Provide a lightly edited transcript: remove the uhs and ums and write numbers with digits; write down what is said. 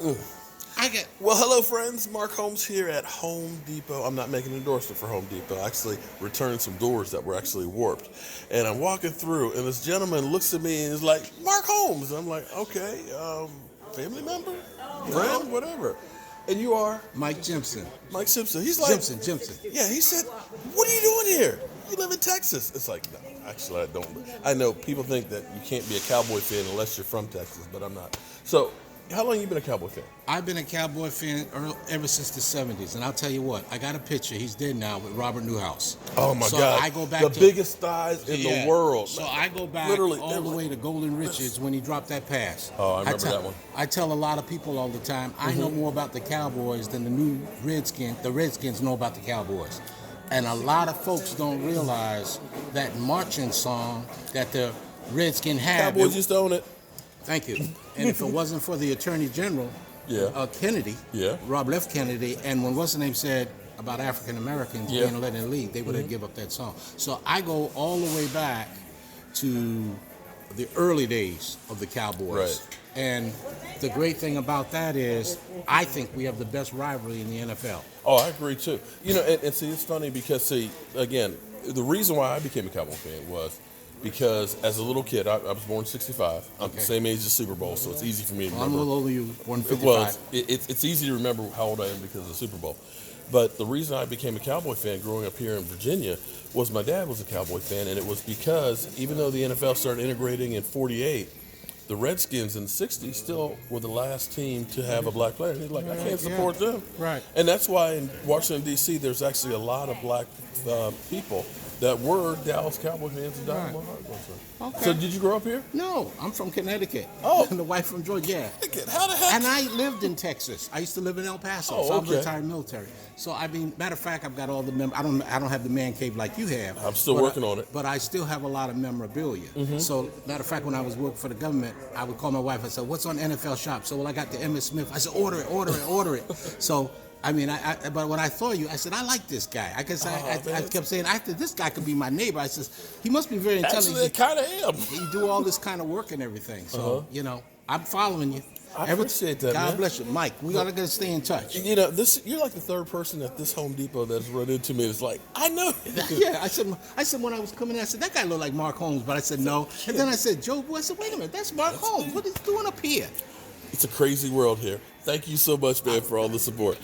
Well, hello, friends. Mark Holmes here at Home Depot. I'm not making an endorsement for Home Depot. I actually returned some doors that were actually warped. And I'm walking through, and this gentleman looks at me and is like, Mark Holmes. I'm like, okay, family member, friend, whatever. And you are? Mike Simpson. Mike Simpson. He's like, Simpson. Yeah, he said, what are you doing here? You live in Texas. It's like, no, actually, I don't. I know people think that you can't be a Cowboy fan unless you're from Texas, but I'm not. So, how long have you been a Cowboy fan? I've been a Cowboy fan ever since the 70s, and I'll tell you what, I got a picture, he's dead now, with Robert Newhouse. Oh my so God, I go back the biggest thighs in the world. So I go back literally all the way to Golden Richards when he dropped that pass. Oh, I remember that one. I tell a lot of people all the time, I know more about the Cowboys than the Redskins know about the Cowboys. And a lot of folks don't realize that marching song that the Redskin had. Cowboys used to own it. Thank you. And if it wasn't for the Attorney General, Kennedy, Robert F. Kennedy, and when what's the name said about African Americans being let in the league, they would have give up that song. So I go all the way back to the early days of the Cowboys. Right. And the great thing about that is I think we have the best rivalry in the NFL. Oh, I agree too. You know, and see, it's funny because, see, again, the reason why I became a Cowboy fan was because as a little kid, I was born in 65. I'm the same age as Super Bowl, so it's easy for me to remember. I'm a little older than you, born in 55. Well, it's easy to remember how old I am because of the Super Bowl. But the reason I became a Cowboy fan growing up here in Virginia was my dad was a Cowboy fan, and it was because even though the NFL started integrating in 48, the Redskins in the 60s still were the last team to have a black player. And he's like, I can't support them. Right. And that's why in Washington, D.C., there's actually a lot of black people that were Dallas Cowboy fans and died in my heart. Okay. So did you grow up here? No, I'm from Connecticut. Oh. And the wife from Georgia. Yeah. How the heck? And I lived in Texas. I used to live in El Paso, Oh, so I'm okay. retired military. So I mean, matter of fact, I've got all the I don't have the man cave like you have. I'm still working on it. But I still have a lot of memorabilia. So matter of fact, when I was working for the government, I would call my wife. I said, "What's on NFL Shop?" So when I got the Emmitt Smith, I said, "Order it." So. I mean, but when I saw you, I said, I like this guy. I guess I kept saying, this guy could be my neighbor. I says, he must be very intelligent. Actually, I kind of am. He do all this kind of work and everything. So, you know, I'm following you. I appreciate that, God man. bless you. Mike, we gotta stay in touch. You know, you're like the third person at this Home Depot that's run into me. It's like, I know. Yeah, I said when I was coming in, I said, that guy looked like Mark Holmes, but I said no. And then I said, Joe Boy, I said, wait a minute, that's Mark Holmes. What is he doing up here? It's a crazy world here. Thank you so much, man, for all the support.